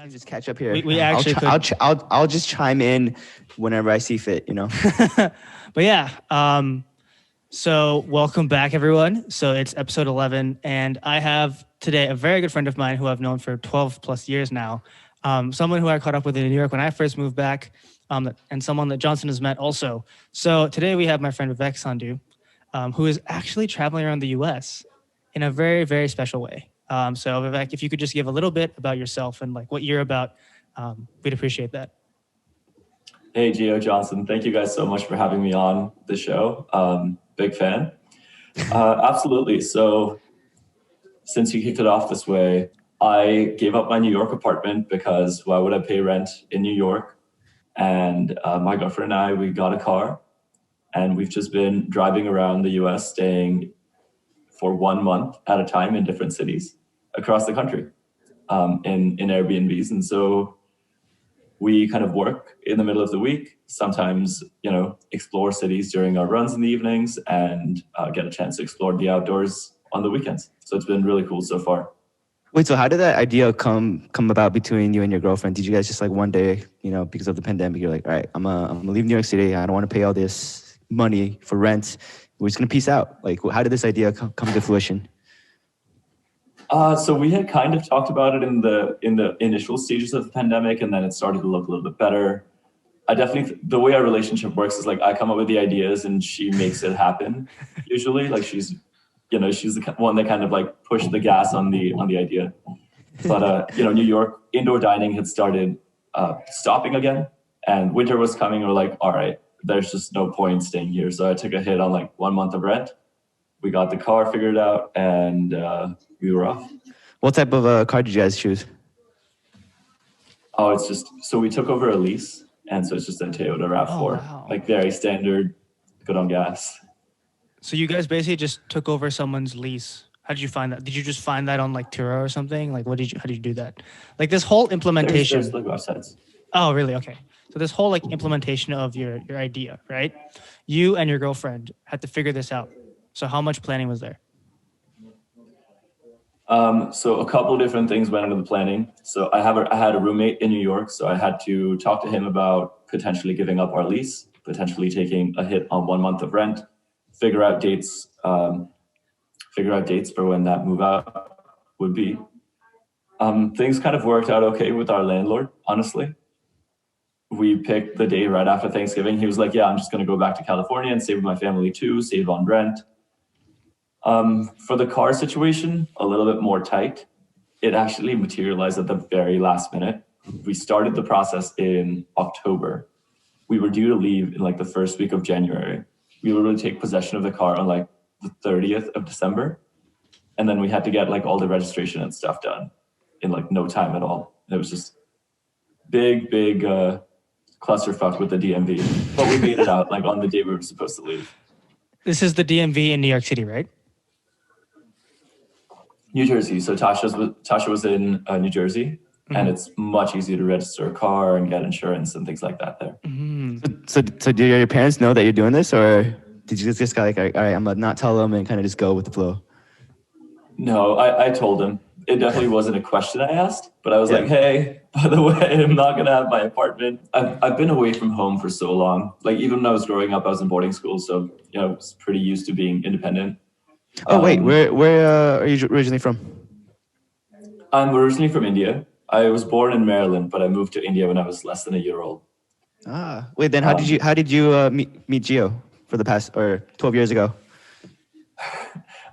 can just catch up here. We actually I'll just chime in whenever I see fit, you know. But yeah, so welcome back, everyone. So it's episode 11, and I have today a very good friend of mine who I've known for 12 plus years now. Someone who I caught up with in New York when I first moved back, and someone that Johnson has met also. So today we have my friend Vivek Sandhu, who is actually traveling around the U.S. in a very, very special way. So Vivek, if you could just give a little bit about yourself and like what you're about, we'd appreciate that. Hey, Gio Johnson. Thank you guys so much for having me on the show. Big fan. Absolutely. So since you kicked it off this way, I gave up my New York apartment because why would I pay rent in New York? And my girlfriend and I, we got a car and we've just been driving around the US, staying for 1 month at a time in different cities across the country in Airbnbs. And so we kind of work in the middle of the week, sometimes, explore cities during our runs in the evenings and get a chance to explore the outdoors on the weekends. So it's been really cool so far. Wait, so how did that idea come about between you and your girlfriend? Did you guys just like one day, because of the pandemic, you're like, all right, I'm gonna leave New York City. I don't want to pay all this money for rent. We're just gonna peace out. Like, how did this idea come to fruition? So we had kind of talked about it in the initial stages of the pandemic, and then it started to look a little bit better. I definitely, the way our relationship works is like I come up with the ideas and she makes it happen. Usually, like she's the one that kind of like pushed the gas on the idea. But New York indoor dining had started stopping again, and winter was coming. We're like, all right, there's just no point staying here. So I took a hit on like 1 month of rent. We got the car figured out, and we were off. What type of car did you guys choose? Oh, so we took over a lease, and so it's just a Toyota RAV4, wow. Like very standard, good on gas. So you guys basically just took over someone's lease. How did you find that? Did you just find that on like Turo or something? Like, how did you do that? Like this whole implementation. There's like websites. Oh, really? Okay. So this whole like implementation of your idea, right? You and your girlfriend had to figure this out. So how much planning was there? So a couple of different things went into the planning. So I had a roommate in New York, so I had to talk to him about potentially giving up our lease, potentially taking a hit on 1 month of rent, figure out dates for when that move out would be. Things kind of worked out okay with our landlord, honestly. We picked the day right after Thanksgiving. He was like, yeah, I'm just going to go back to California and stay with my family too, save on rent. For the car situation, a little bit more tight. It actually materialized at the very last minute. We started the process in October. We were due to leave in like the first week of January. We would really take possession of the car on like the 30th of December. And then we had to get like all the registration and stuff done in like no time at all. It was just big clusterfuck with the DMV. But we made it out like on the day we were supposed to leave. This is the DMV in New York City, right? New Jersey. So Tasha was in New Jersey, and it's much easier to register a car and get insurance and things like that there. Mm-hmm. So do your parents know that you're doing this, or did you just go like, all right, I'm gonna not tell them and kind of just go with the flow? No, I told them. It definitely wasn't a question I asked, but I was like, hey, by the way, I'm not gonna have my apartment. I've been away from home for so long. Like even when I was growing up, I was in boarding school, so I was pretty used to being independent. Oh wait, where are you originally from? I'm originally from India. I was born in Maryland, but I moved to India when I was less than a year old. Wait, then how did you meet Gio for the past 12 years ago?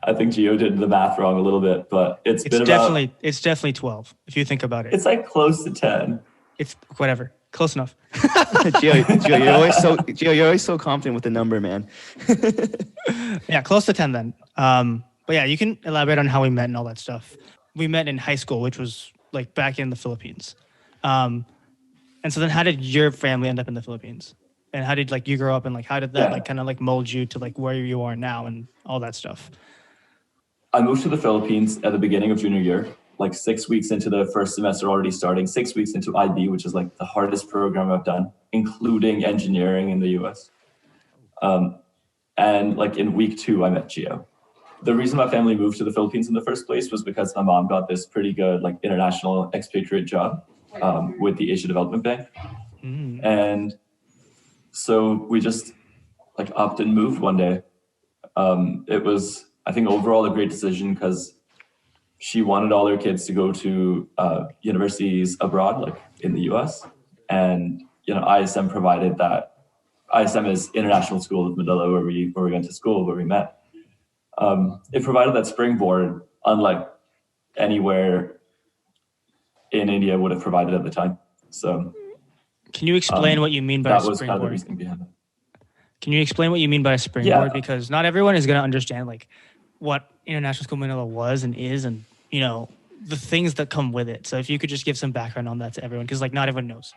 I think Gio did the math wrong a little bit, but it's definitely 12 if you think about it. It's like close to 10. It's whatever. Close enough. Gio, you're always so confident with the number, man. Yeah, close to 10 then. But yeah, you can elaborate on how we met and all that stuff. We met in high school, which was like back in the Philippines. And so then how did your family end up in the Philippines? And how did like you grow up and like how did that like kind of like mold you to like where you are now and all that stuff? I moved to the Philippines at the beginning of junior year, like 6 weeks into the first semester already starting, 6 weeks into IB, which is like the hardest program I've done, including engineering in the US. And like in week 2, I met Gio. The reason my family moved to the Philippines in the first place was because my mom got this pretty good like international expatriate job. with the Asia Development Bank. Mm. And so we just like upped and moved one day. It was, I think, overall a great decision because she wanted all her kids to go to universities abroad, like in the US. And, ISM provided that. ISM is International School of Manila, where we went to school, where we met. It provided that springboard, unlike anywhere in India would have provided at the time. So, can you explain what you mean by that a was kind of the springboard? reasoning behind it. Can you explain what you mean by a springboard? Yeah. Because not everyone is going to understand like what International School Manila was and is, and the things that come with it. So if you could just give some background on that to everyone, because like not everyone knows.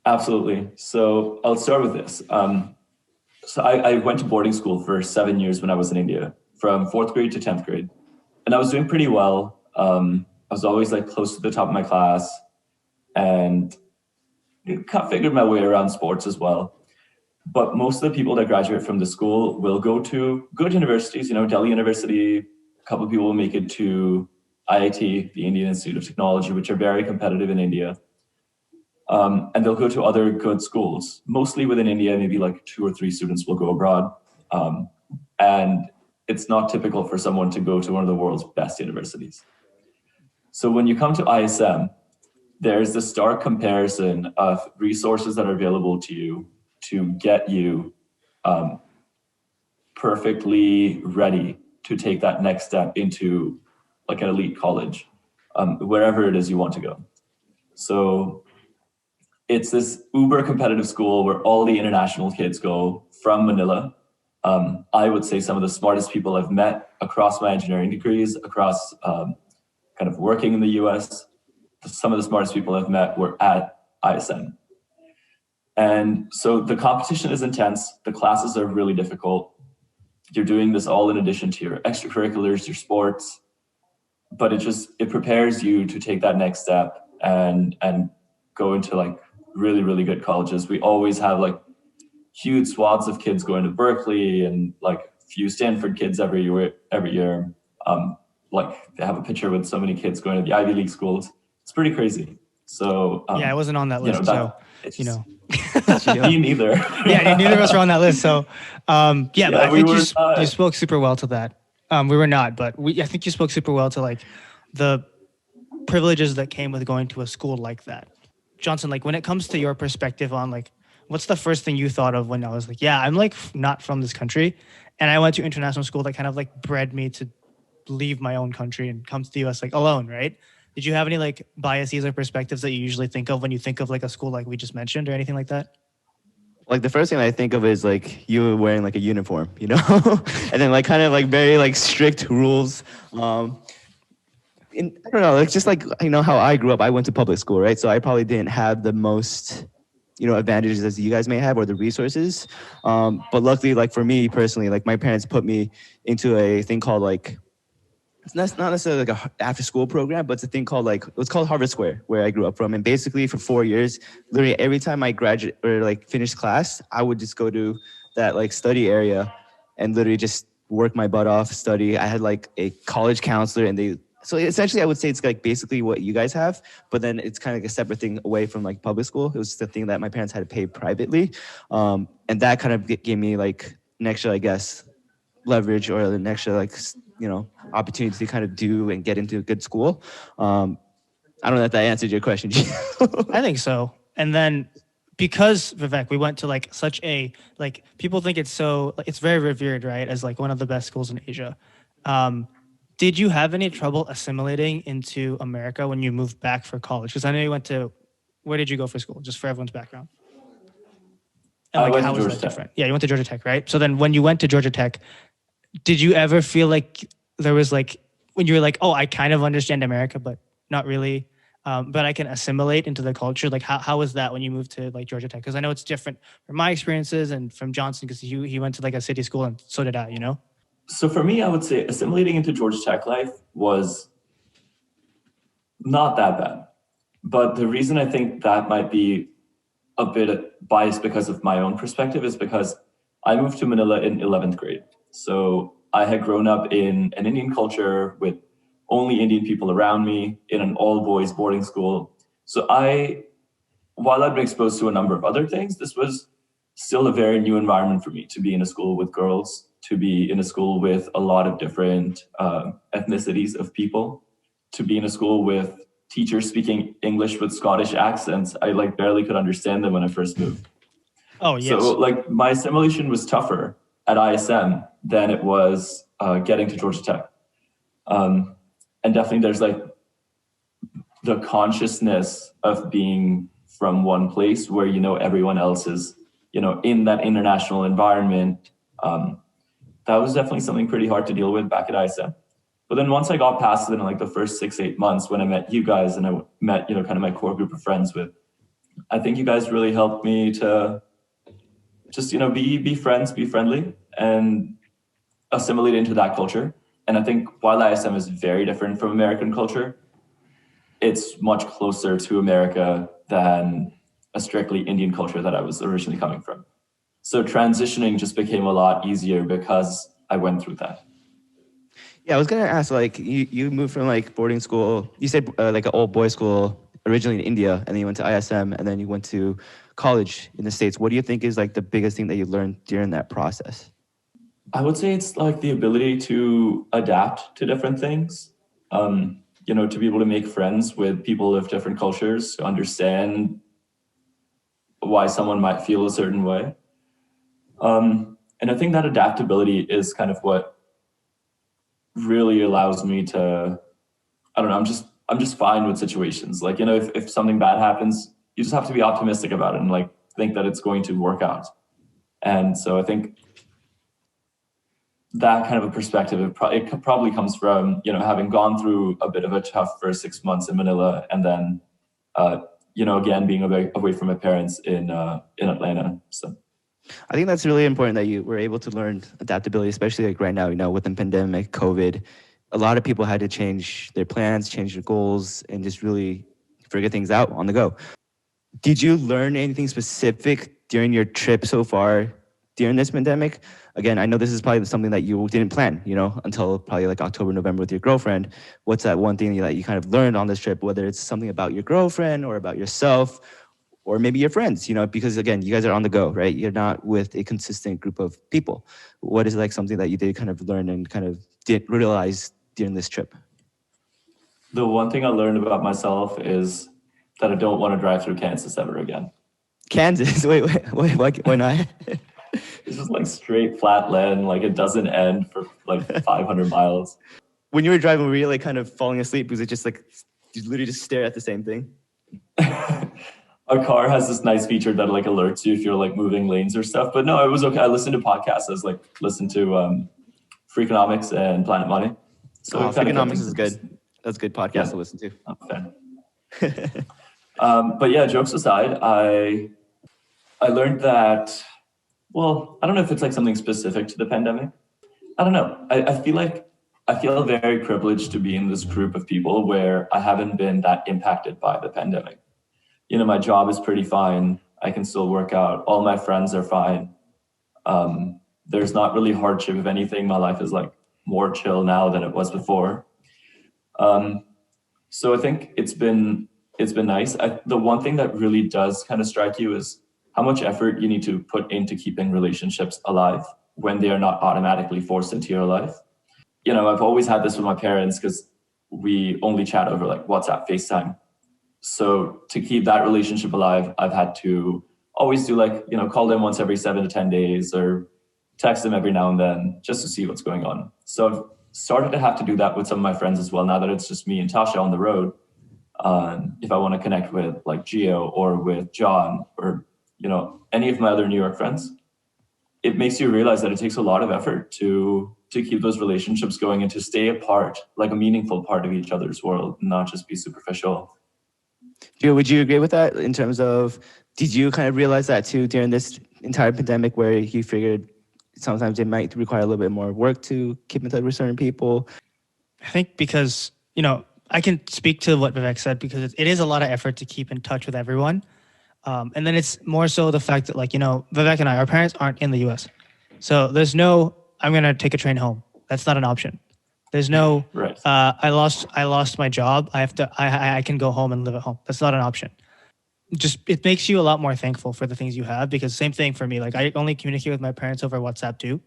Absolutely. So I'll start with this. So I went to boarding school for 7 years when I was in India, from 4th grade to 10th grade. And I was doing pretty well. I was always like close to the top of my class and kind of figured my way around sports as well. But most of the people that graduate from the school will go to good universities, Delhi University. A couple of people will make it to IIT, the Indian Institute of Technology, which are very competitive in India. And they'll go to other good schools, mostly within India, maybe like 2 or 3 students will go abroad. And it's not typical for someone to go to one of the world's best universities. So when you come to ISM, there's the stark comparison of resources that are available to you to get you perfectly ready to take that next step into like an elite college, wherever it is you want to go. So it's this uber competitive school where all the international kids go from Manila. I would say some of the smartest people I've met across my engineering degrees, across kind of working in the US, some of the smartest people I've met were at ISM. And so the competition is intense. The classes are really difficult. You're doing this all in addition to your extracurriculars, your sports, but it prepares you to take that next step and go into like really, really good colleges. We always have like huge swaths of kids going to Berkeley and like a few Stanford kids every year. Like they have a picture with so many kids going to the Ivy League schools. It's pretty crazy. So I wasn't on that list. Me neither. Yeah, neither of us were on that list. So but I think you spoke super well to that. We were not, but I think you spoke super well to like the privileges that came with going to a school like that. Johnson, like when it comes to your perspective on like, what's the first thing you thought of when I was like, yeah, I'm like not from this country. And I went to international school that kind of like bred me to leave my own country and come to the US like alone, right? Did you have any like biases or perspectives that you usually think of when you think of like a school like we just mentioned or anything like that? Like the first thing I think of is like you wearing like a uniform, and then like kind of like very like strict rules. And I don't know, it's just like, how I grew up, I went to public school, right? So I probably didn't have the most, advantages as you guys may have or the resources. But luckily, like for me personally, like my parents put me into a thing called like, it's not necessarily like a after school program, but it's a thing called like, it was called Harvard Square, where I grew up from. And basically for 4 years, literally every time I graduate or like finish class, I would just go to that like study area and literally just work my butt off, study. I had like a college counselor so essentially I would say it's like basically what you guys have, but then it's kind of like a separate thing away from like public school. It was just a thing that my parents had to pay privately. And that kind of gave me like an extra, I guess, leverage or an extra like, opportunity to kind of do and get into a good school. I don't know if that answered your question. I think so. And then because Vivek, we went to like such a, like people think it's very revered, right? As like one of the best schools in Asia. Did you have any trouble assimilating into America when you moved back for college? Because I know you went to, where did you go for school? Just for everyone's background. And like, how was that different? Yeah, you went to Georgia Tech, right? So then when you went to Georgia Tech, did you ever feel like there was like, when you were like, oh, I kind of understand America, but not really, but I can assimilate into the culture? Like how was that when you moved to like Georgia Tech? Because I know it's different from my experiences and from Johnson, because he went to like a city school and so did I, So for me, I would say assimilating into Georgia Tech life was not that bad. But the reason I think that might be a bit biased because of my own perspective is because I moved to Manila in 11th grade. So I had grown up in an Indian culture with only Indian people around me in an all-boys boarding school. So while I've been exposed to a number of other things, this was still a very new environment for me to be in a school with girls, to be in a school with a lot of different ethnicities of people, to be in a school with teachers speaking English with Scottish accents. I like barely could understand them when I first moved. Oh, yes. So like my assimilation was tougher at ISM than it was getting to Georgia Tech. And definitely there's like the consciousness of being from one place where, you know, everyone else is, you know, in that international environment. That was definitely something pretty hard to deal with back at ISM. But then once I got past it in like the first 6-8 months when I met you guys and I met, you know, kind of my core group of friends with, I think you guys really helped me to just, you know, be friends, be friendly and assimilate into that culture. And I think while ISM is very different from American culture, it's much closer to America than a strictly Indian culture that I was originally coming from. So transitioning just became a lot easier because I went through that. Yeah, I was gonna ask, like, you moved from like boarding school. You said like an all boys school originally in India, and then you went to ISM, and then you went to college in the States. What do you think is like the biggest thing that you learned during that process? I would say it's like the ability to adapt to different things. You know, to be able to make friends with people of different cultures, to understand why someone might feel a certain way. And I think that adaptability is kind of what really allows me to, I don't know, I'm just fine with situations. Like, you know, if something bad happens, you just have to be optimistic about it and like think that it's going to work out. And so I think that kind of a perspective, it probably comes from, you know, having gone through a bit of a tough first 6 months in Manila, and then, you know, again, being away from my parents in Atlanta. So I think that's really important that you were able to learn adaptability, especially like right now, you know, with the pandemic, COVID. A lot of people had to change their plans, change their goals, and just really figure things out on the go. Did you learn anything specific during your trip so far during this pandemic? Again, I know this is probably something that you didn't plan, you know, until probably like October, November with your girlfriend. What's that one thing that you kind of learned on this trip, whether it's something about your girlfriend or about yourself or maybe your friends, you know, because again, you guys are on the go, right? You're not with a consistent group of people. What is like something that you did kind of learn and kind of did realize during this trip? the one thing I learned about myself is that I don't want to drive through Kansas ever again. Kansas? Wait, why not? It's just like straight flat land, like it doesn't end for like 500 miles. When you were driving, were you like kind of falling asleep? Was it just like, you literally just stare at the same thing? Our car has this nice feature that like alerts you if you're like moving lanes or stuff. But no, it was okay. I listened to podcasts. I was like, listened to Freakonomics and Planet Money. So Freakonomics is good. That's a good podcast to listen to. I'm a fan. But yeah, jokes aside, I learned that, well, I don't know if it's like something specific to the pandemic. I don't know. I feel very privileged to be in this group of people where I haven't been that impacted by the pandemic. You know, my job is pretty fine. I can still work out. All my friends are fine. There's not really hardship. If anything, my life is like more chill now than it was before. So I think it's been nice. The one thing that really does kind of strike you is how much effort you need to put into keeping relationships alive when they are not automatically forced into your life. You know, I've always had this with my parents because we only chat over like WhatsApp, FaceTime. So to keep that relationship alive, I've had to always do like, you know, call them once every 7 to 10 days or text them every now and then just to see what's going on. So I've started to have to do that with some of my friends as well, now that it's just me and Tasha on the road. If I want to connect with like Gio or with John or, you know, any of my other New York friends, it makes you realize that it takes a lot of effort to keep those relationships going and to stay a part, like a meaningful part of each other's world, not just be superficial. Gio, would you agree with that in terms of, did you kind of realize that too during this entire pandemic where you figured sometimes it might require a little bit more work to keep in touch with certain people? I think because, you know, I can speak to what Vivek said because it is a lot of effort to keep in touch with everyone. And then it's more so the fact that, like, you know, Vivek and I, our parents aren't in the US. So there's no, I'm going to take a train home. That's not an option. There's no, Right. I lost my job. I can go home and live at home. That's not an option. Just, it makes you a lot more thankful for the things you have, because same thing for me. Like, I only communicate with my parents over WhatsApp too.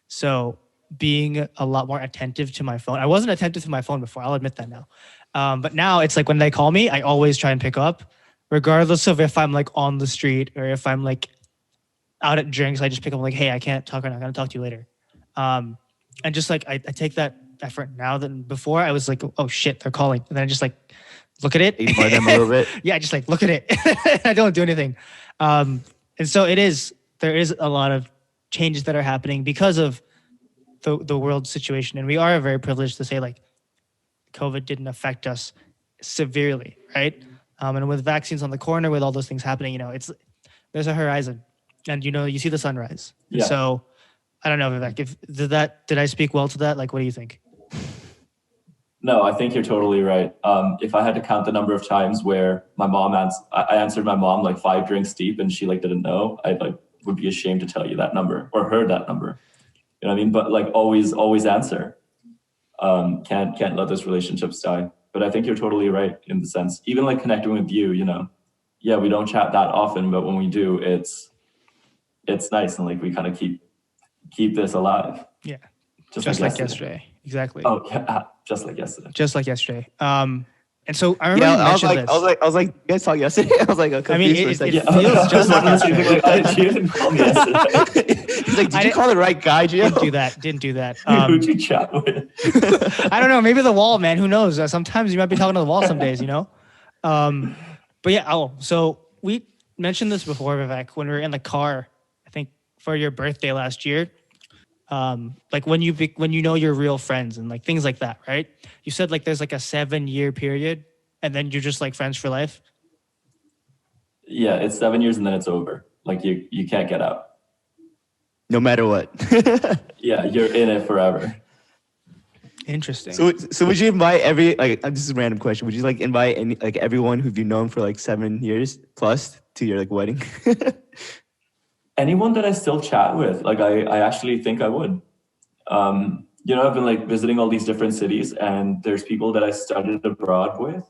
So being a lot more attentive to my phone. I wasn't attentive to my phone before. I'll admit that now. But now it's like when they call me, I always try and pick up, regardless of if I'm like on the street or if I'm like out at drinks. I just pick up like, hey, I can't talk right now. I'm gonna talk to you later. And just like I take that effort now than before. I was like, oh shit, they're calling, and then I just like look at it. Ignore them a little bit. Yeah, I just like look at it. I don't do anything. And so there is a lot of changes that are happening because of the world situation. And we are very privileged to say like COVID didn't affect us severely, right? And with vaccines on the corner, with all those things happening, there's a horizon, and you see the sunrise. Yeah. So I don't know, Vivek, did I speak well to that? Like, what do you think? No, I think you're totally right. If I had to count the number of times where I answered my mom like 5 drinks deep and she like didn't know, I like would be ashamed to tell you that number or heard that number. You know what I mean? But like always answer. Can't let those relationships die. But I think you're totally right in the sense, even like connecting with you, yeah, we don't chat that often, but when we do, it's nice, and like we kind of keep this alive. Yeah. Just like yesterday. Exactly. Oh yeah, just like yesterday. Just like yesterday. And so I remember you mentioned this. I was like, you guys talked yesterday? I was like, I mean, confused for a it second. feels just like yesterday. You didn't call me yesterday. He's like, did you call the right guy, Gio? Didn't do that. Who'd you chat with? I don't know. Maybe the wall, man. Who knows? Sometimes you might be talking to the wall some days, But yeah, so we mentioned this before, Vivek, when we were in the car, I think for your birthday last year. Like when you know your real friends and like things like that, right? You said like there's like a 7-year period and then you're just like friends for life. Yeah, it's 7 years and then it's over. Like you can't get out. No matter what. Yeah, you're in it forever. Interesting. So would you invite this is a random question. Would you like invite everyone who've you known for like 7 years plus to your like wedding? Anyone that I still chat with, like I actually think I would. I've been like visiting all these different cities, and there's people that I studied abroad with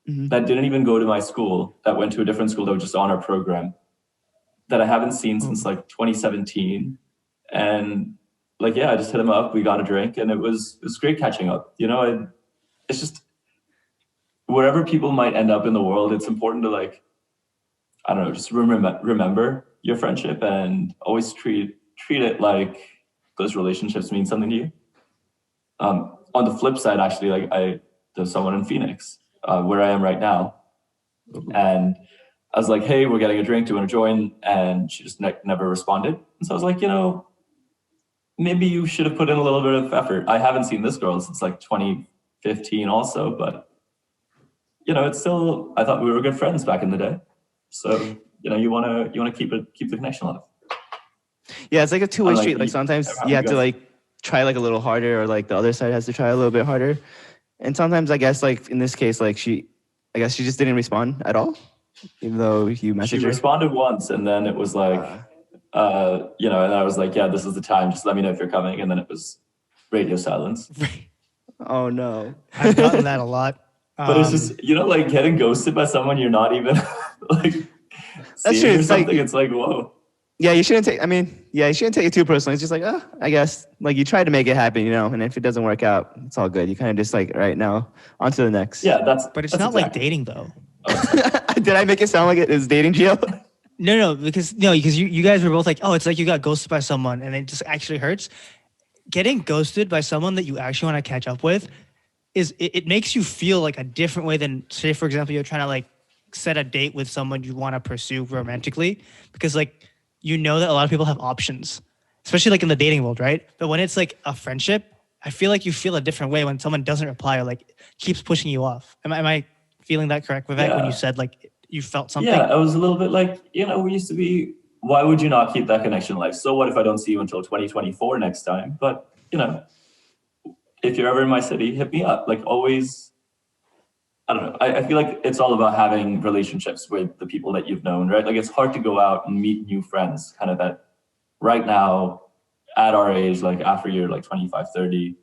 that didn't even go to my school, that went to a different school that was just on our program, that I haven't seen since like 2017. And like, yeah, I just hit them up. We got a drink, and it was great catching up. It's just wherever people might end up in the world, it's important to like, I don't know, just remember your friendship and always treat it like those relationships mean something to you. On the flip side, actually, like there's someone in Phoenix, where I am right now, and I was like, hey, we're getting a drink. Do you want to join? And she just never responded. And so I was like, maybe you should have put in a little bit of effort. I haven't seen this girl since like 2015 also, but it's still, I thought we were good friends back in the day. So, you want to keep the connection alive. Yeah, it's like a two-way street. Like sometimes you have to like try like a little harder, or like the other side has to try a little bit harder. And sometimes I guess like in this case, like she just didn't respond at all, even though you messaged her. She responded once, and then it was like, and I was like, yeah, this is the time. Just let me know if you're coming. And then it was radio silence. Oh no. I've gotten that a lot. But it's just, like getting ghosted by someone you're not even like that's seeing true. or something. It's like, whoa. Yeah, you shouldn't take it too personally. It's just like, I guess like you try to make it happen, and if it doesn't work out, it's all good. You kind of just like, right now, on to the next. Yeah, but it's not like dating though. Did I make it sound like it is dating, Gio? No, because you guys were both like, oh, it's like you got ghosted by someone and it just actually hurts. Getting ghosted by someone that you actually want to catch up with it makes you feel like a different way than, say, for example, you're trying to like set a date with someone you want to pursue romantically, because like that a lot of people have options, especially like in the dating world, right? But when it's like a friendship, I feel like you feel a different way when someone doesn't reply or like keeps pushing you off. Am I feeling that correct, Vivek, when you said like you felt something? Yeah, I was a little bit like, we used to be, why would you not keep that connection alive? So what if I don't see you until 2024 next time? But, if you're ever in my city, hit me up. Like always, I don't know. I feel like it's all about having relationships with the people that you've known, right? Like it's hard to go out and meet new friends kind of that right now at our age, like after you're like 25, 30.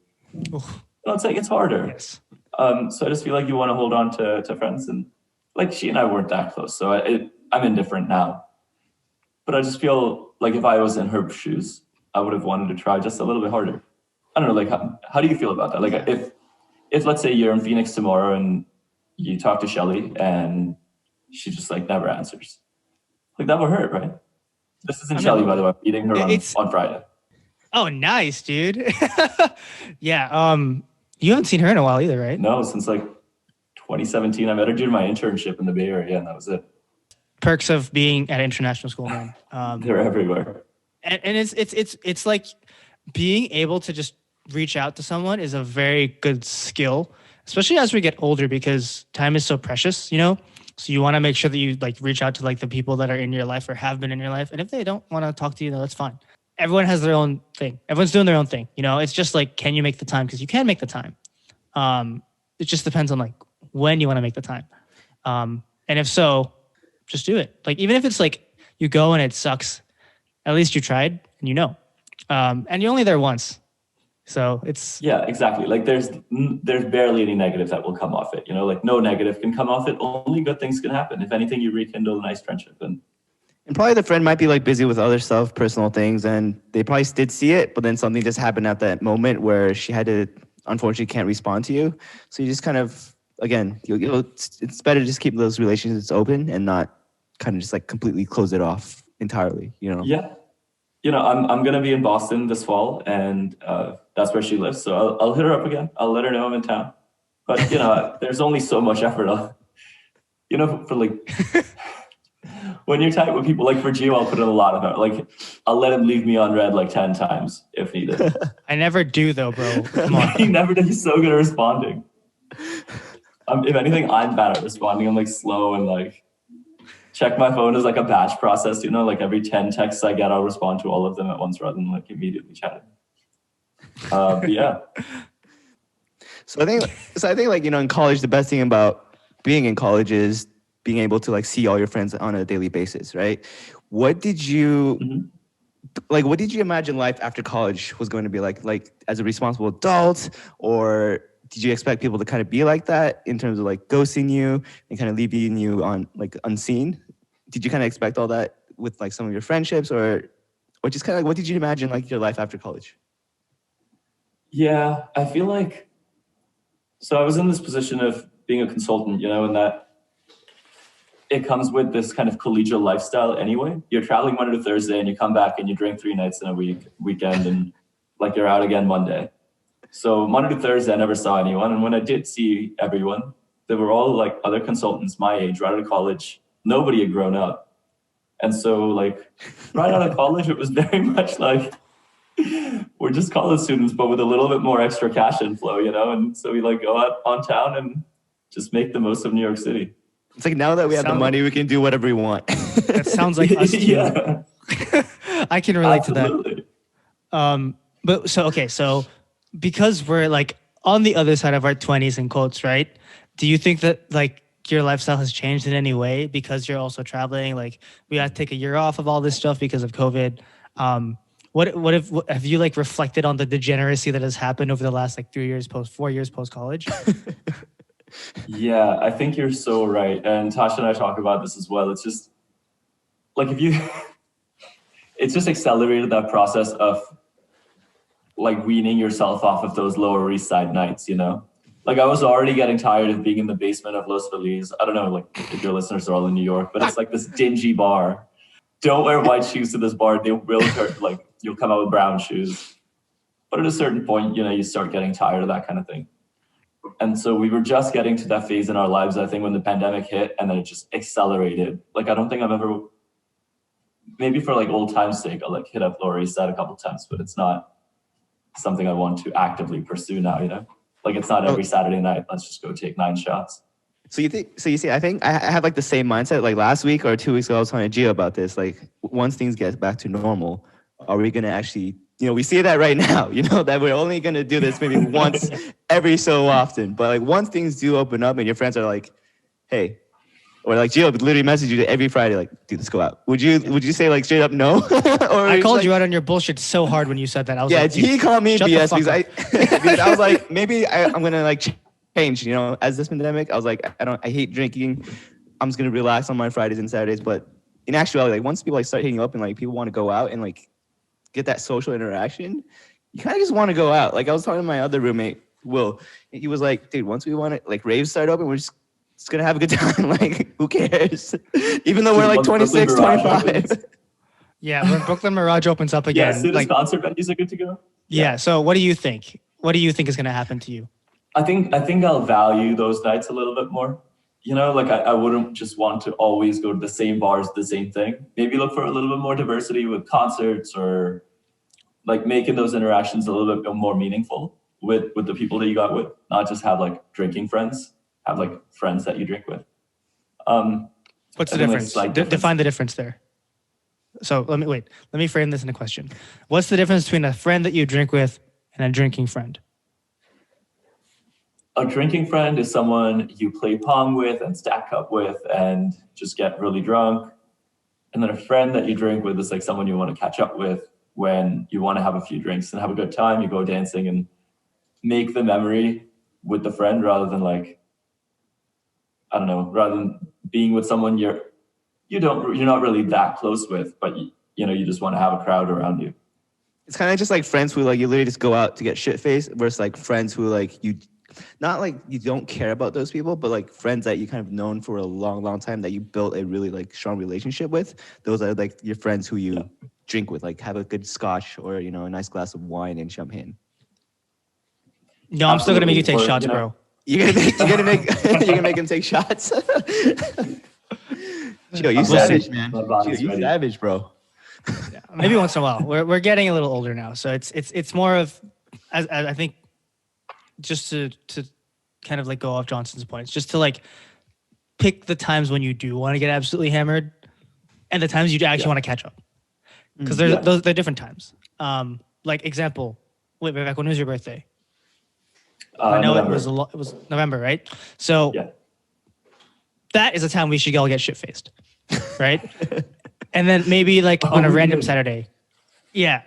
It's like, it's harder. Yes. So I just feel like you want to hold on to friends, and like she and I weren't that close. So I'm indifferent now, but I just feel like if I was in her shoes, I would have wanted to try just a little bit harder. I don't know, like how do you feel about that? Like if let's say you're in Phoenix tomorrow and you talk to Shelly and she just like never answers, like that would hurt, right? This isn't Shelly, by the way. I'm meeting her on Friday. Oh, nice, dude. Yeah. You haven't seen her in a while either, right? No, since like 2017. I met her during my internship in the Bay Area, and that was it. Perks of being at international school, man. They're everywhere. And it's like being able to just reach out to someone is a very good skill, especially as we get older, because time is so precious, you know? So you want to make sure that you like reach out to like the people that are in your life or have been in your life. And if they don't want to talk to you, that's fine. Everyone has their own thing. Everyone's doing their own thing. You know, it's just like, can you make the time? Because you can make the time. It just depends on like when you want to make the time. And if so, just do it. Like, even if it's like you go and it sucks, at least you tried and you know. And you're only there once. So it's... Yeah, exactly. Like there's barely any negative that will come off it. You know, like no negative can come off it. Only good things can happen. If anything, you rekindle a nice friendship. And probably the friend might be like busy with other stuff, personal things, and they probably did see it, but then something just happened at that moment where she had to, unfortunately, can't respond to you. So you just kind of, again, it's better to just keep those relationships open and not kind of just like completely close it off entirely, you know? Yeah. You know, I'm going to be in Boston this fall, and that's where she lives. So I'll hit her up again. I'll let her know I'm in town. But, you know, there's only so much effort. You know, for like... When you're tight with people, like for Gio, I'll put in a lot of it. Like, I'll let him leave me on red like 10 times if needed. I never do though, bro. Come on. He never does. He's so good at responding. If anything, I'm bad at responding. I'm like slow and like check my phone as like a batch process. You know, like every 10 texts I get, I'll respond to all of them at once rather than like immediately chatting. But yeah. So I think like, you know, in college, the best thing about being in college is being able to like see all your friends on a daily basis, right? What did you imagine life after college was going to be like as a responsible adult, or did you expect people to kind of be like that in terms of like ghosting you and kind of leaving you on like unseen? Did you kind of expect all that with like some of your friendships, or just kind of like, what did you imagine like your life after college? Yeah, I feel like, so I was in this position of being a consultant, you know, and that it comes with this kind of collegial lifestyle anyway. You're traveling Monday to Thursday and you come back and you drink 3 nights in a weekend, and like you're out again Monday. So Monday to Thursday, I never saw anyone. And when I did see everyone, they were all like other consultants my age, right out of college. Nobody had grown up. And so like right out of college, it was very much like, we're just college students, but with a little bit more extra cash inflow, you know? And so we like go out on town and just make the most of New York City. It's like now that we have the money, we can do whatever we want. That sounds like us too. Yeah. I can relate Absolutely. to that. But so because we're like on the other side of our 20s in quotes, right? Do you think that like your lifestyle has changed in any way because you're also traveling? Like we had to take a year off of all this stuff because of COVID. What have you like reflected on the degeneracy that has happened over the last like 4 years post college? Yeah, I think you're so right. And Tasha and I talk about this as well. It's just like it's just accelerated that process of like weaning yourself off of those Lower East Side nights, you know? Like I was already getting tired of being in the basement of Los Feliz. I don't know, like if your listeners are all in New York, but it's like this dingy bar. Don't wear white shoes to this bar. They will hurt, like you'll come out with brown shoes. But at a certain point, you know, you start getting tired of that kind of thing. And so we were just getting to that phase in our lives, I think, when the pandemic hit, and then it just accelerated. Like, I don't think I've ever, maybe for like old time's sake, I'll like hit up Lower East Side a couple times, but it's not something I want to actively pursue now, you know? Like, it's not every Saturday night, let's just go take 9 shots. So you see, I think I have like the same mindset. Like last week or 2 weeks ago, I was talking to Gio about this. Like once things get back to normal, are we going to actually, you know, we see that right now, you know, that we're only going to do this maybe once every so often. But like once things do open up and your friends are like, hey, or like Gio would literally message you every Friday, like, dude, let's go out. Would you say like straight up no? Or I called you out on your bullshit so hard when you said that. I was yeah, like, he called me BS because because I was like, maybe I'm gonna like change. You know, as this pandemic, I was like, I hate drinking. I'm just gonna relax on my Fridays and Saturdays. But in actuality, like once people like start hitting you up and like people want to go out and like get that social interaction, you kind of just want to go out. Like I was talking to my other roommate, Will. He was like, dude, once we want to like raves start open, we're just gonna have a good time. Like who cares? Even though we're like 26, 25. Yeah, when Brooklyn Mirage opens up again. Yeah, as soon as concert venues are good to go. Yeah. So what do you think? What do you think is going to happen to you? I think I'll value those nights a little bit more. You know, like I wouldn't just want to always go to the same bars, the same thing. Maybe look for a little bit more diversity with concerts or like making those interactions a little bit more meaningful with the people that you got with. Not just have like drinking friends, have like friends that you drink with. What's the difference? Define the difference there. So let me frame this in a question. What's the difference between a friend that you drink with and a drinking friend? A drinking friend is someone you play pong with and stack up with and just get really drunk. And then a friend that you drink with is like someone you want to catch up with when you want to have a few drinks and have a good time. You go dancing and make the memory with the friend rather than like, I don't know, rather than being with someone you're not really that close with, but you just want to have a crowd around you. It's kind of just like friends who like you literally just go out to get shit faced versus like friends who like you, not like you don't care about those people, but like friends that you kind of known for a long, long time that you built a really like strong relationship with. Those are like your friends who you drink with, like have a good scotch or a nice glass of wine and champagne. No, I'm still gonna make you take shots, bro. You're gonna make him take shots. Gio, you savage, man. Gio, you savage, bro. Yeah, maybe once in a while. We're getting a little older now, so it's more of, as I think, just to kind of like go off Johnson's points, just to like pick the times when you do want to get absolutely hammered, and the times you actually want to catch up, because they're different times. Like example, wait, Vivek, when was your birthday? I know November. It was November, right? So that is a time we should all get shit faced, right? And then maybe like on a random Saturday. Yeah,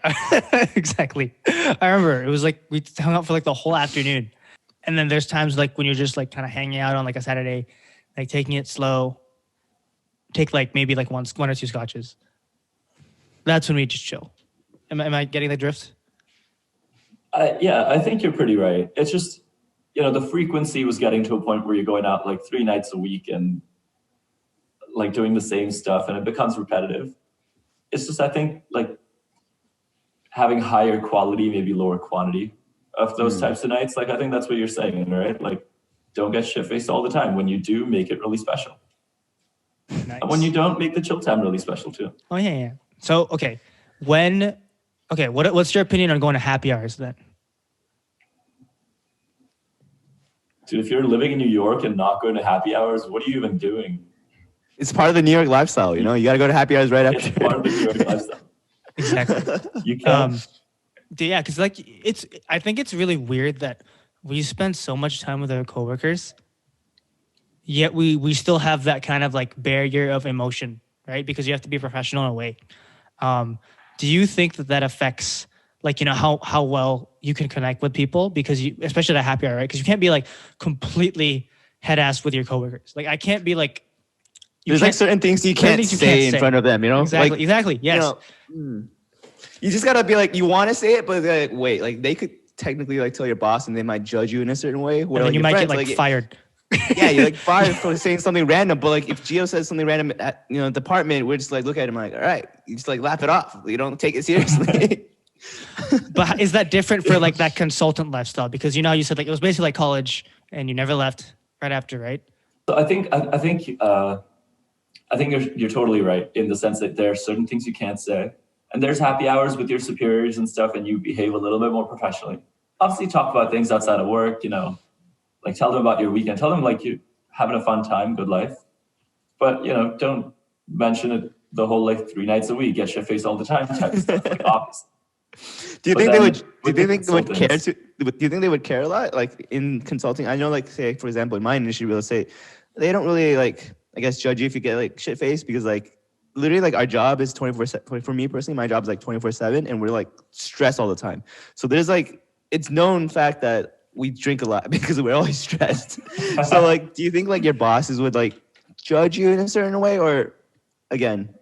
exactly. I remember it was like we hung out for like the whole afternoon. And then there's times like when you're just like kind of hanging out on like a Saturday, like taking it slow, take like maybe like one or two scotches. That's when we just chill. Am I getting the drift? Yeah, I think you're pretty right. It's just, the frequency was getting to a point where you're going out like 3 nights a week and like doing the same stuff and it becomes repetitive. It's just, I think like having higher quality, maybe lower quantity of those types of nights. Like, I think that's what you're saying, right? Like, don't get shit-faced all the time. When you do, make it really special. Nice. And when you don't, make the chill time really special too. Oh, yeah. So, what's your opinion on going to happy hours then? Dude, if you're living in New York and not going to happy hours, what are you even doing? It's part of the New York lifestyle, you got to go to happy hours right after. It's part of the New York lifestyle. Exactly. You can. Yeah, because like I think it's really weird that we spend so much time with our coworkers, yet we still have that kind of like barrier of emotion, right? Because you have to be professional in a way. Do you think that affects like how well you can connect with people? Because especially at a happy hour, right? Because you can't be like completely head ass with your coworkers. Like I can't be like. There's like certain things you can't say in front of them, Exactly. Yes. You just gotta be like, you want to say it, but like, wait, like they could technically like tell your boss, and they might judge you in a certain way. Where, and then you might get like fired. Yeah, you're like fired for saying something random. But like, if Gio says something random at the department, we're just like look at him like, all right, you just like laugh it off. You don't take it seriously. But is that different for like that consultant lifestyle? Because you said like it was basically like college, and you never left right after, right? So I think you're totally right in the sense that there are certain things you can't say. And there's happy hours with your superiors and stuff, and you behave a little bit more professionally. Obviously, talk about things outside of work, like tell them about your weekend. Tell them like you're having a fun time, good life. But, don't mention it the whole like 3 nights a week, get shit faced all the time type of stuff, like obviously. Do you think they would care a lot? Like in consulting, I know like say, for example, in my industry, real estate, they don't really like, I guess, judge you if you get like shit faced because like, literally, like our job is 24/7. For me personally, my job is like 24/7, and we're like stressed all the time. So there's like it's known fact that we drink a lot because we're always stressed. So like, do you think like your bosses would like judge you in a certain way, or again,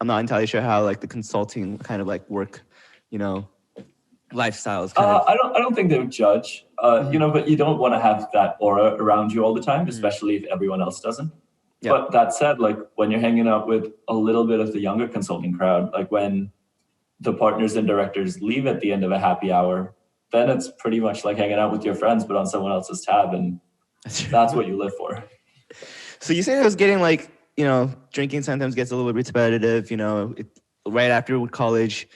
I'm not entirely sure how like the consulting kind of like work, you know, lifestyles kind of. I don't think they would judge, but you don't want to have that aura around you all the time, especially if everyone else doesn't. Yeah. But that said, like when you're hanging out with a little bit of the younger consulting crowd, like when the partners and directors leave at the end of a happy hour, then it's pretty much like hanging out with your friends, but on someone else's tab. And that's what you live for. So you said it was getting like, drinking sometimes gets a little bit repetitive, right after college,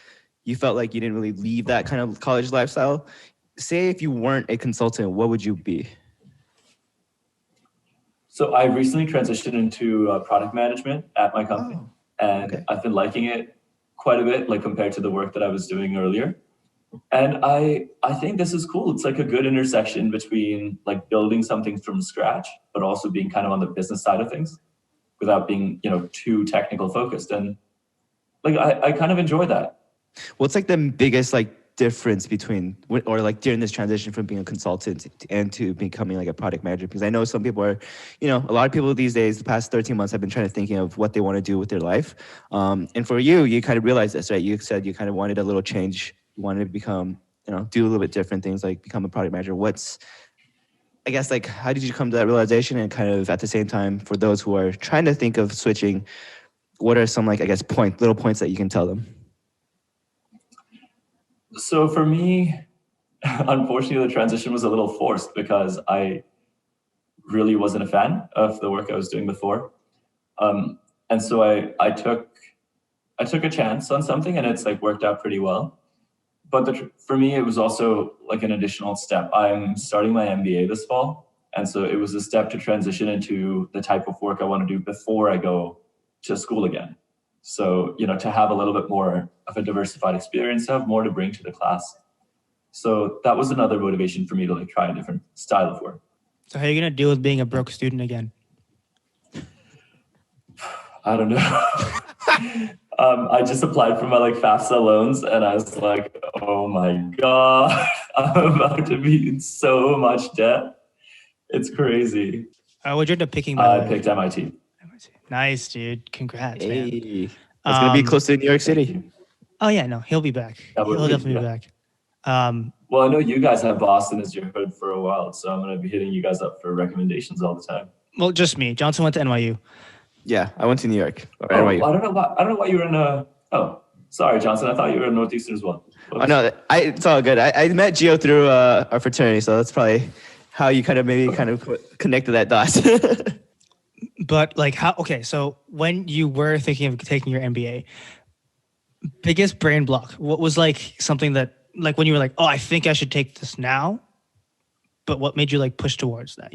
you felt like you didn't really leave that kind of college lifestyle. Say if you weren't a consultant, what would you be? So I recently transitioned into product management at my company, and okay. I've been liking it quite a bit, like compared to the work that I was doing earlier. And I think this is cool. It's like a good intersection between like building something from scratch, but also being kind of on the business side of things without being, too technical focused. And like, I kind of enjoy that. What's like the biggest like difference between, or like during this transition from being a consultant and to becoming like a product manager? Because I know some people are, a lot of people these days, the past 13 months have been trying to thinking of what they want to do with their life. And for you kind of realized this, right? You said you kind of wanted a little change. You wanted to become, do a little bit different things, like become a product manager. I guess, like, how did you come to that realization? And kind of at the same time, for those who are trying to think of switching, what are some, like, I guess, little points that you can tell them? So for me, unfortunately, the transition was a little forced because I really wasn't a fan of the work I was doing before. And so I took a chance on something, and it's like worked out pretty well. But for me, it was also like an additional step. I'm starting my MBA this fall. And so it was a step to transition into the type of work I want to do before I go to school again. So, to have a little bit more of a diversified experience, to have more to bring to the class. So that was another motivation for me to like try a different style of work. So how are you going to deal with being a broke student again? I don't know. I just applied for my like FAFSA loans, and I was like, oh my God, I'm about to be in so much debt. It's crazy. What'd you end up picking? I picked MIT. Nice, dude. Congrats, man. It's going to be close to New York City. Oh, yeah, no, he'll be back. He'll definitely be back. Well, I know you guys have Boston as your hood for a while, so I'm going to be hitting you guys up for recommendations all the time. Well, just me. Johnson went to NYU. Yeah, I went to New York. NYU. I don't know why you were in sorry, Johnson. I thought you were in Northeastern as well. Oh, no, it's all good. I met Gio through our fraternity, so that's probably how you kind of connected that dot. But like so when you were thinking of taking your MBA, biggest brain block, what was like something that, like when you were like, oh, I think I should take this now, but what made you like push towards that,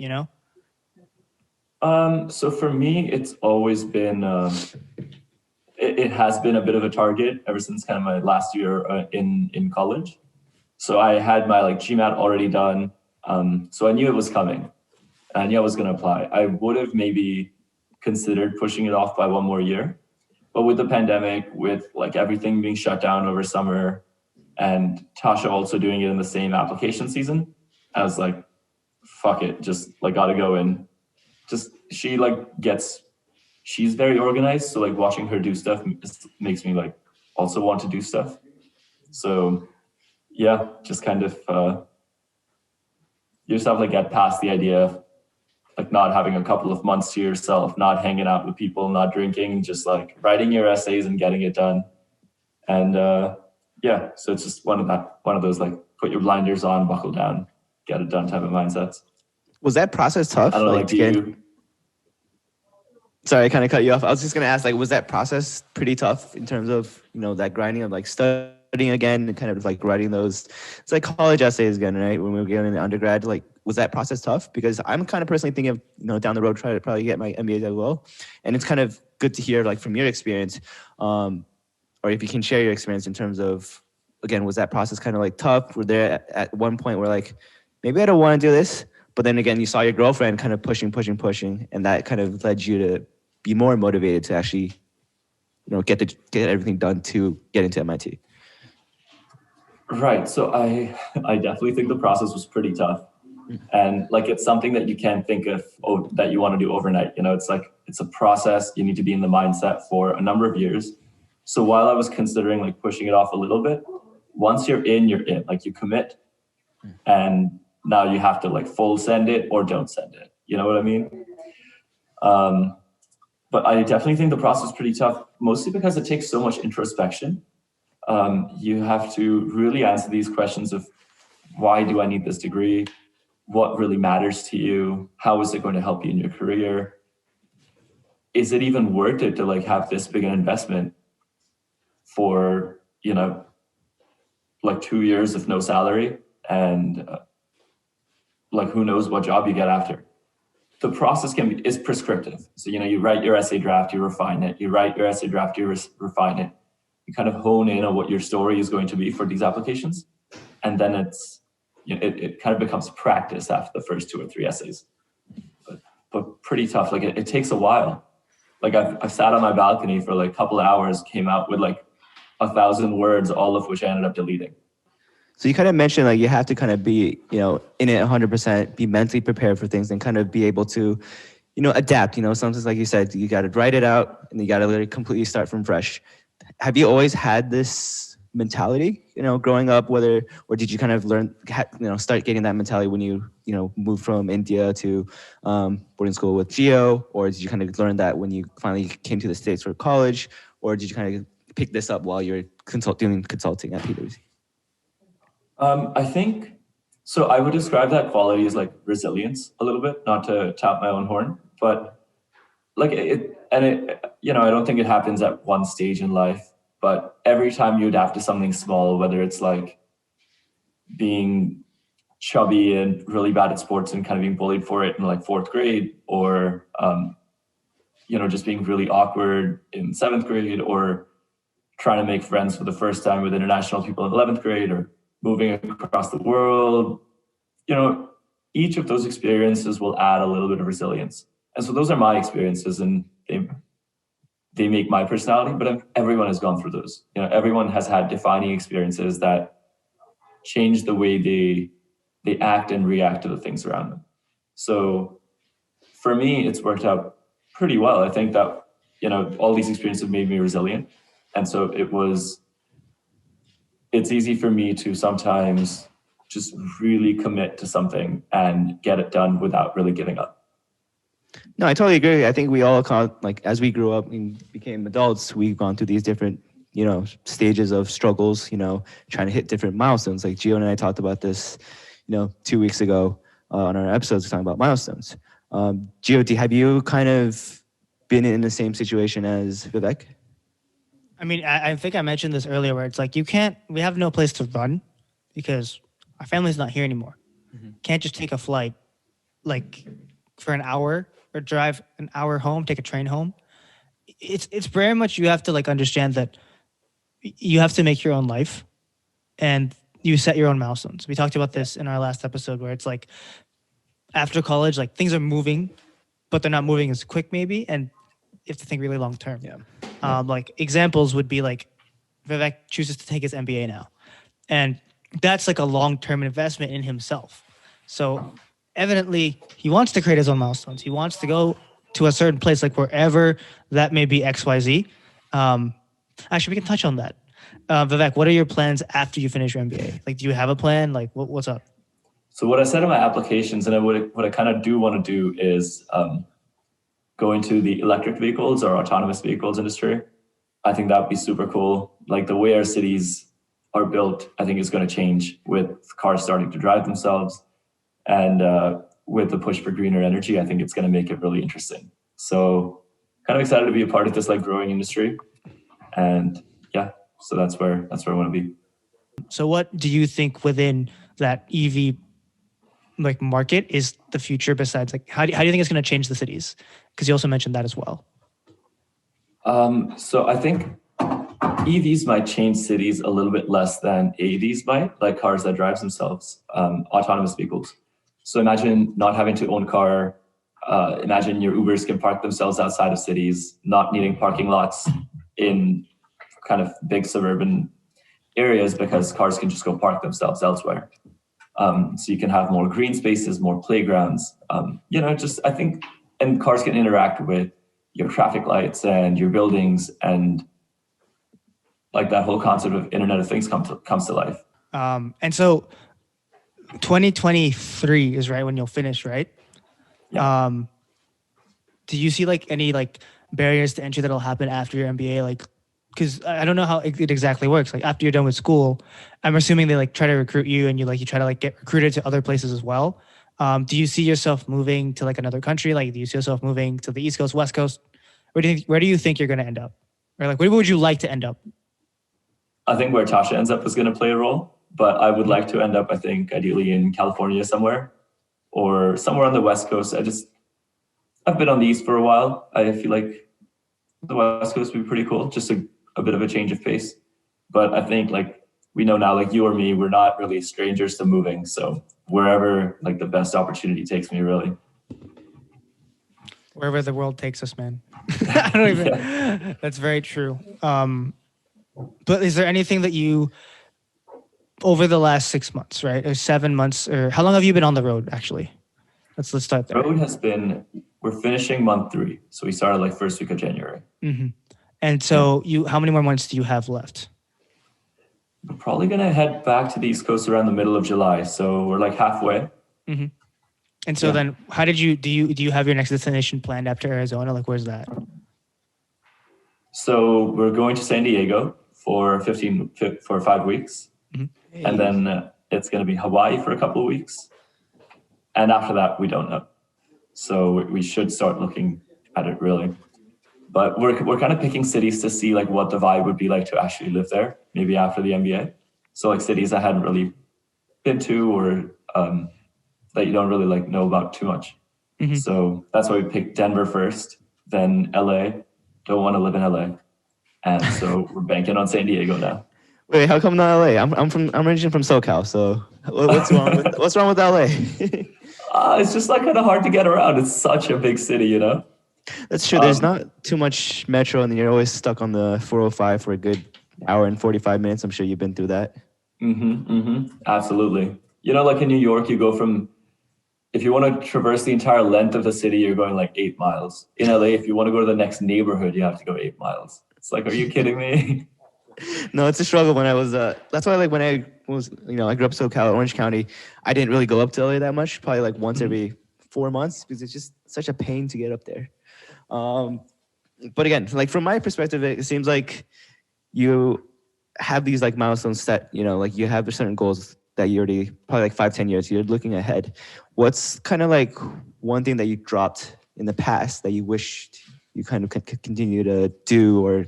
So for me, it's always been, it has been a bit of a target ever since kind of my last year in college. So I had my like GMAT already done. So I knew it was coming. I knew I was going to apply. I would have maybe considered pushing it off by one more year. But with the pandemic, with like everything being shut down over summer and Tasha also doing it in the same application season, I was like, fuck it, just like gotta go in. Just she's very organized. So like watching her do stuff makes me like also want to do stuff. So yeah, just kind of you just have to like get past the idea of like not having a couple of months to yourself, not hanging out with people, not drinking, just like writing your essays and getting it done. And so it's just one of those like put your blinders on, buckle down, get it done type of mindsets. Was that process tough? I don't know, Sorry, I kind of cut you off. I was just going to ask, like, was that process pretty tough in terms of, that grinding of like studying again and kind of like writing those, it's like college essays again, right? When we were getting into undergrad, like, was that process tough? Because I'm kind of personally thinking of, down the road, try to probably get my MBA as well. And it's kind of good to hear like from your experience, or if you can share your experience in terms of, again, was that process kind of like tough? Were there at one point where like, maybe I don't want to do this, but then again, you saw your girlfriend kind of pushing, and that kind of led you to be more motivated to actually, get everything done to get into MIT? Right. So I definitely think the process was pretty tough. And like it's something that you can't think of that you want to do overnight. It's like it's a process. You need to be in the mindset for a number of years. So while I was considering like pushing it off a little bit, once you're in, you're in. Like you commit, and now you have to like full send it or don't send it. You know what I mean? But I definitely think the process is pretty tough, mostly because it takes so much introspection. You have to really answer these questions of why do I need this degree? What really matters to you? How is it going to help you in your career? Is it even worth it to like have this big an investment for, like 2 years of no salary and like who knows what job you get after? The process is prescriptive. So, you write your essay draft, you refine it. You write your essay draft, you refine it. You kind of hone in on what your story is going to be for these applications. And then it kind of becomes practice after the first 2 or 3 essays. But pretty tough. Like it takes a while. Like I've sat on my balcony for like a couple of hours, came out with like 1,000 words, all of which I ended up deleting. So you kind of mentioned like you have to kind of be, in it 100%, be mentally prepared for things and kind of be able to, adapt. Sometimes like you said, you got to write it out and you got to literally completely start from fresh. Have you always had this mentality, growing up, or did you kind of learn, start getting that mentality when you, moved from India to boarding school with Geo, or did you kind of learn that when you finally came to the States for college, or did you kind of pick this up while you're doing consulting at PwC? I think, so I would describe that quality as like resilience a little bit, not to tout my own horn, but like I don't think it happens at one stage in life, but every time you adapt to something small, whether it's like being chubby and really bad at sports and kind of being bullied for it in like 4th grade, or, just being really awkward in 7th grade, or trying to make friends for the first time with international people in 11th grade, or moving across the world, each of those experiences will add a little bit of resilience. And so those are my experiences, and they make my personality, but everyone has gone through those. Everyone has had defining experiences that change the way they act and react to the things around them. So for me, it's worked out pretty well. I think that, all these experiences have made me resilient. And so it's easy for me to sometimes just really commit to something and get it done without really giving up. No, I totally agree. I think we all like as we grew up and became adults, we've gone through these different, stages of struggles, trying to hit different milestones. Like Gio and I talked about this, 2 weeks ago on our episodes talking about milestones. Gio, have you kind of been in the same situation as Vivek? I mean, I think I mentioned this earlier where it's like we have no place to run because our family's not here anymore. Mm-hmm. Can't just take a flight like for an hour or drive an hour home, take a train home. It's very much you have to like understand that you have to make your own life and you set your own milestones. We talked about this in our last episode where it's like after college, like things are moving, but they're not moving as quick maybe. And you have to think really long term. Yeah. Like examples would be like Vivek chooses to take his MBA now. And that's like a long-term investment in himself. So evidently he wants to create his own milestones. He wants to go to a certain place, like wherever that may be XYZ. Actually, we can touch on that. Vivek, what are your plans after you finish your MBA? Like, do you have a plan? Like what's up? So what I said in my applications, and what I kind of do want to do is go into the electric vehicles or autonomous vehicles industry. I think that would be super cool. Like the way our cities are built, I think is going to change with cars starting to drive themselves. And with the push for greener energy, I think it's going to make it really interesting. So kind of excited to be a part of this like growing industry. And yeah, so that's where I want to be. So what do you think within that EV like market is the future besides like how do you think it's going to change the cities? Because you also mentioned that as well. So I think EVs might change cities a little bit less than AVs might, like cars that drive themselves, autonomous vehicles. So imagine not having to own a car. Imagine your Ubers can park themselves outside of cities, not needing parking lots in kind of big suburban areas because cars can just go park themselves elsewhere. So you can have more green spaces, more playgrounds, I think, and cars can interact with your traffic lights and your buildings, and like that whole concept of Internet of Things comes to life. And so 2023 is right when you'll finish, right? Yeah. Do you see like any like barriers to entry that'll happen after your MBA? Like, because I don't know how it exactly works. Like after you're done with school, I'm assuming they like try to recruit you, and you try to like get recruited to other places as well. Do you see yourself moving to like another country? Like, do you see yourself moving to the East Coast, West Coast? Where do you think you're going to end up? Or like, where would you like to end up? I think where Tasha ends up is going to play a role, but I would like to end up, I think, ideally in California somewhere, or somewhere on the West Coast. I've been on the East for a while. I feel like the West Coast would be pretty cool, just a bit of a change of pace. But I think like we know now, like you or me, we're not really strangers to moving. So wherever like the best opportunity takes me, really. Wherever the world takes us, man. I don't even. Yeah. That's very true. But is there anything that you, over the last 6 months, right, or 7 months, or how long have you been on the road? Actually, let's start there. Road has been. We're finishing month 3, so we started like first week of January. Mm-hmm. And so how many more months do you have left? We're probably gonna head back to the East Coast around the middle of July, so we're like halfway. Mm-hmm. And so then, how do you have your next destination planned after Arizona? Like, where's that? So we're going to San Diego for 5 weeks, Mm-hmm. and then it's gonna be Hawaii for a couple of weeks, and after that we don't know. So we should start looking at it really. But we're kind of picking cities to see like what the vibe would be like to actually live there, maybe after the MBA. So like cities I hadn't really been to, or that you don't really like know about too much. Mm-hmm. So that's why we picked Denver first, then LA. Don't want to live in LA. And so we're banking on San Diego now. Wait, how come not LA? I'm originally from SoCal, so what's wrong with LA? It's just like kind of hard to get around. It's such a big city, you know? That's true. There's not too much metro, and you're always stuck on the 405 for a good hour and 45 minutes. I'm sure you've been through that. Absolutely. You know, like in New York, you go from, if you want to traverse the entire length of the city, you're going like 8 miles. In LA, if you want to go to the next neighborhood, you have to go 8 miles. It's like, are you kidding me? No, it's a struggle. When I was, that's why like when I was, I grew up SoCal, Orange County, I didn't really go up to LA that much, probably like once every 4 months, because it's just such a pain to get up there. But again, like from my perspective, it seems like you have these like milestones set, like you have certain goals that you already, probably like 5-10 years, you're looking ahead. What's kind of like one thing that you dropped in the past that you wished you kind of could continue to do, or?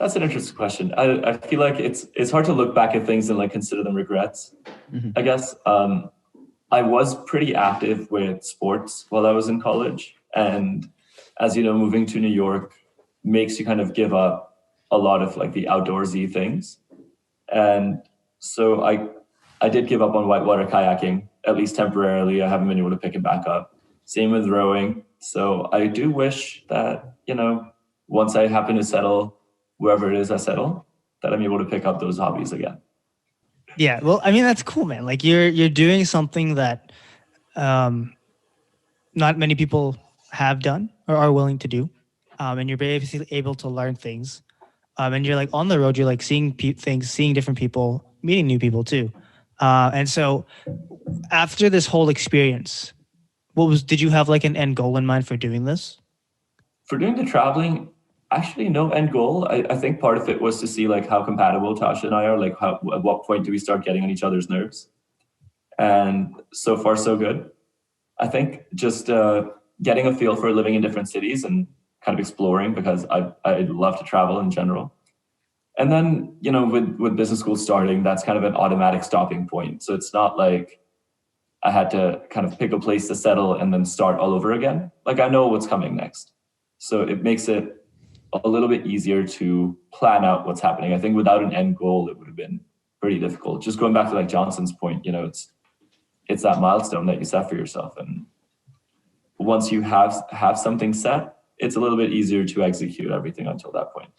That's an interesting question. I feel like it's hard to look back at things and like consider them regrets. I guess I was pretty active with sports while I was in college, and as you know, moving to New York makes you kind of give up a lot of like the outdoorsy things, and so I did give up on whitewater kayaking, at least temporarily. I haven't been able to pick it back up. Same with rowing. So I do wish that once I happen to settle wherever it is I settle, that I'm able to pick up those hobbies again. Yeah, well, I mean, that's cool, man. Like you're doing something that not many people have done or are willing to do, and you're basically able to learn things. And you're like on the road, you're like seeing things, seeing different people, meeting new people too. And so, after this whole experience, did you have like an end goal in mind for doing this? For doing the traveling, actually no end goal. I think part of it was to see like how compatible Tasha and I are, like at what point do we start getting on each other's nerves. And so far so good. I think just getting a feel for living in different cities and kind of exploring, because I love to travel in general. And then, with business school starting, that's kind of an automatic stopping point. So it's not like I had to kind of pick a place to settle and then start all over again. Like I know what's coming next. So it makes it a little bit easier to plan out what's happening. I think without an end goal, it would have been pretty difficult. Just going back to like Johnson's point, it's that milestone that you set for yourself. And once you have something set, it's a little bit easier to execute everything until that point.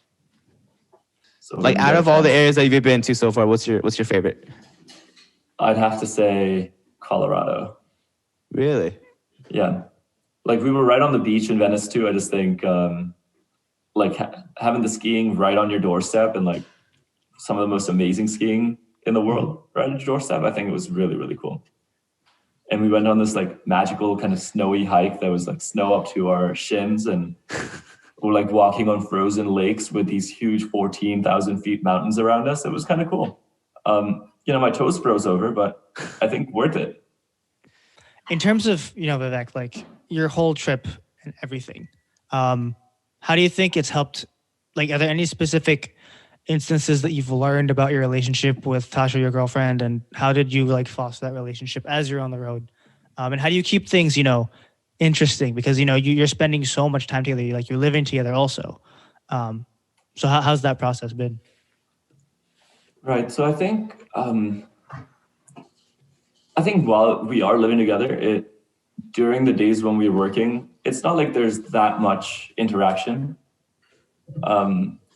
So Like when you out get a of all the chance, areas that you've been to so far, what's your favorite? I'd have to say Colorado. Really? Yeah. Like we were right on the beach in Venice too. I just think like having the skiing right on your doorstep and like some of the most amazing skiing in the world right on your doorstep. I think it was really, really cool. And we went on this like magical kind of snowy hike that was like snow up to our shins, and we're like walking on frozen lakes with these huge 14,000 feet mountains around us. It was kind of cool. My toes froze over, but I think worth it. In terms of, Vivek, like your whole trip and everything, how do you think it's helped? Like, are there any specific instances that you've learned about your relationship with Tasha, your girlfriend, and how did you like foster that relationship as you're on the road? And how do you keep things, interesting? Because, you're spending so much time together, you're living together also. So how's that process been? Right. So I think while we are living together, during the days when we're working, it's not like there's that much interaction.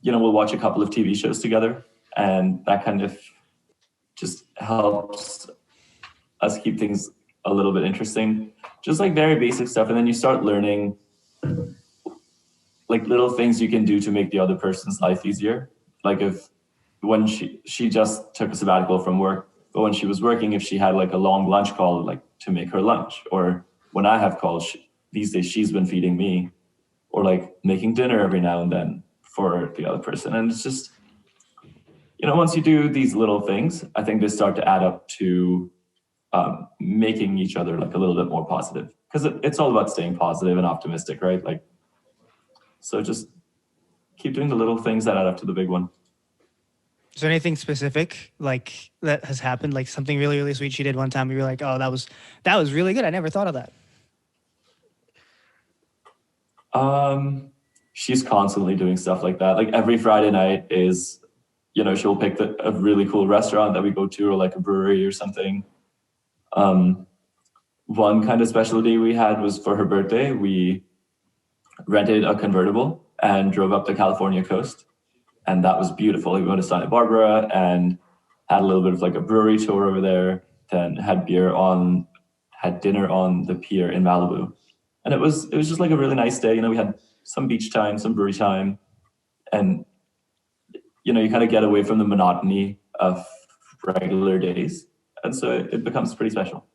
We'll watch a couple of TV shows together, and that kind of just helps us keep things a little bit interesting. Just like very basic stuff, and then you start learning like little things you can do to make the other person's life easier. Like when she just took a sabbatical from work, but when she was working, if she had like a long lunch call, like to make her lunch, or when I have calls, these days she's been feeding me, or like making dinner every now and then for the other person. And it's just, once you do these little things, I think they start to add up to making each other like a little bit more positive, because it's all about staying positive and optimistic, right? Like, so just keep doing the little things that add up to the big one. Is there anything specific like that has happened? Like something really, really sweet she did one time. You were like, "Oh, that was really good. I never thought of that." She's constantly doing stuff like that. Like every Friday night is, she'll pick a really cool restaurant that we go to, or like a brewery or something. One kind of special day we had was for her birthday. We rented a convertible and drove up the California coast. And that was beautiful. We went to Santa Barbara and had a little bit of like a brewery tour over there, then had dinner on the pier in Malibu. And it was just like a really nice day. We had some beach time, some brewery time, and you kind of get away from the monotony of regular days. And so it becomes pretty special.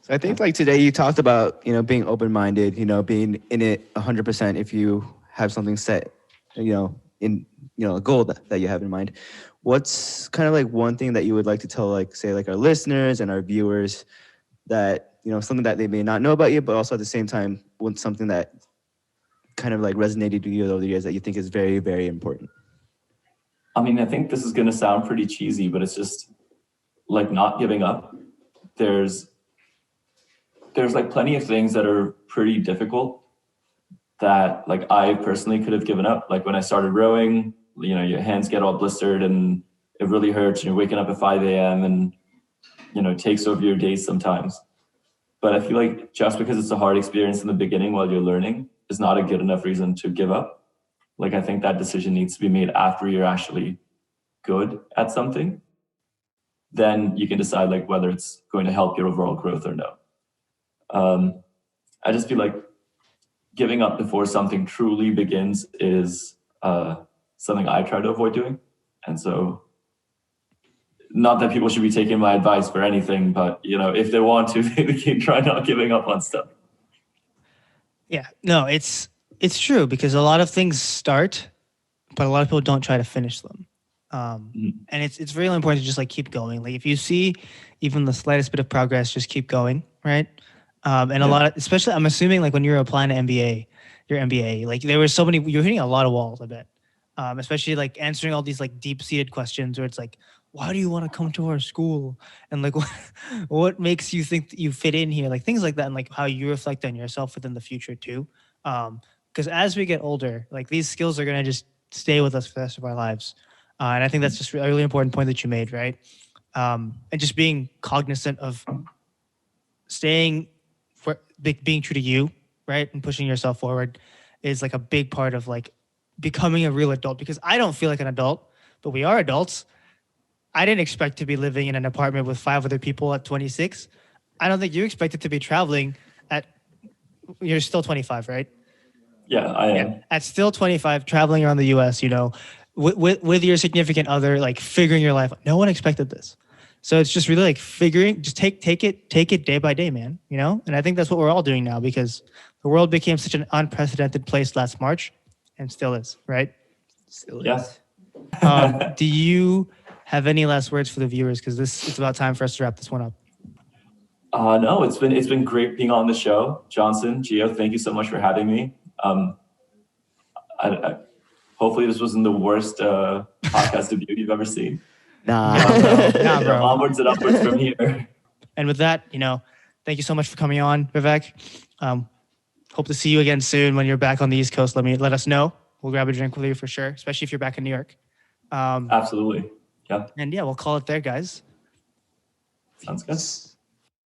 So I think like today you talked about, being open-minded, being in it 100% if you have something set, in, a goal that you have in mind. What's kind of like one thing that you would like to tell, like, say, like our listeners and our viewers that, something that they may not know about you, but also at the same time, something that kind of like resonated with you over the years that you think is very, very important? I mean, I think this is going to sound pretty cheesy, but it's just like not giving up. There's like plenty of things that are pretty difficult that like I personally could have given up. Like when I started rowing, your hands get all blistered and it really hurts. And you're waking up at 5 a.m. and, it takes over your days sometimes. But I feel like just because it's a hard experience in the beginning while you're learning is not a good enough reason to give up. Like I think that decision needs to be made after you're actually good at something. Then you can decide like whether it's going to help your overall growth or no. I just feel like giving up before something truly begins is something I try to avoid doing. And so not that people should be taking my advice for anything, but if they want to, they can try not giving up on stuff. Yeah, no, it's true because a lot of things start, but a lot of people don't try to finish them. And it's really important to just like keep going. Like if you see even the slightest bit of progress, just keep going, right? And a lot of, especially I'm assuming like when you're applying to your MBA, like there were so many, you're hitting a lot of walls, I bet. Especially like answering all these like deep-seated questions where it's like, why do you want to come to our school? And like, what makes you think that you fit in here? Like things like that, and like how you reflect on yourself within the future too. Because as we get older, like these skills are going to just stay with us for the rest of our lives. And I think that's just a really important point that you made, right? And just being cognizant of being true to you, right? And pushing yourself forward is like a big part of like becoming a real adult? Because I don't feel like an adult, but we are adults. I didn't expect to be living in an apartment with 5 other people at 26. I don't think you expected to be traveling at, you're still 25, right? Yeah, I am. At still 25, traveling around the US, with your significant other, like figuring your life. No one expected this. So it's just really like figuring, just take it day by day, man, And I think that's what we're all doing now because the world became such an unprecedented place last March and still is, right? Still Yeah. is. Do you have any last words for the viewers? Because it's about time for us to wrap this one up. No, it's been great being on the show. Johnson, Gio, thank you so much for having me. Hopefully this wasn't the worst podcast debut you've ever seen. Nah. Nah, bro. Onwards and upwards from here. And with that, thank you so much for coming on, Vivek. Hope to see you again soon when you're back on the East Coast. Let us know. We'll grab a drink with you for sure, especially if you're back in New York. Absolutely. Yeah. And yeah, we'll call it there, guys. Sounds good.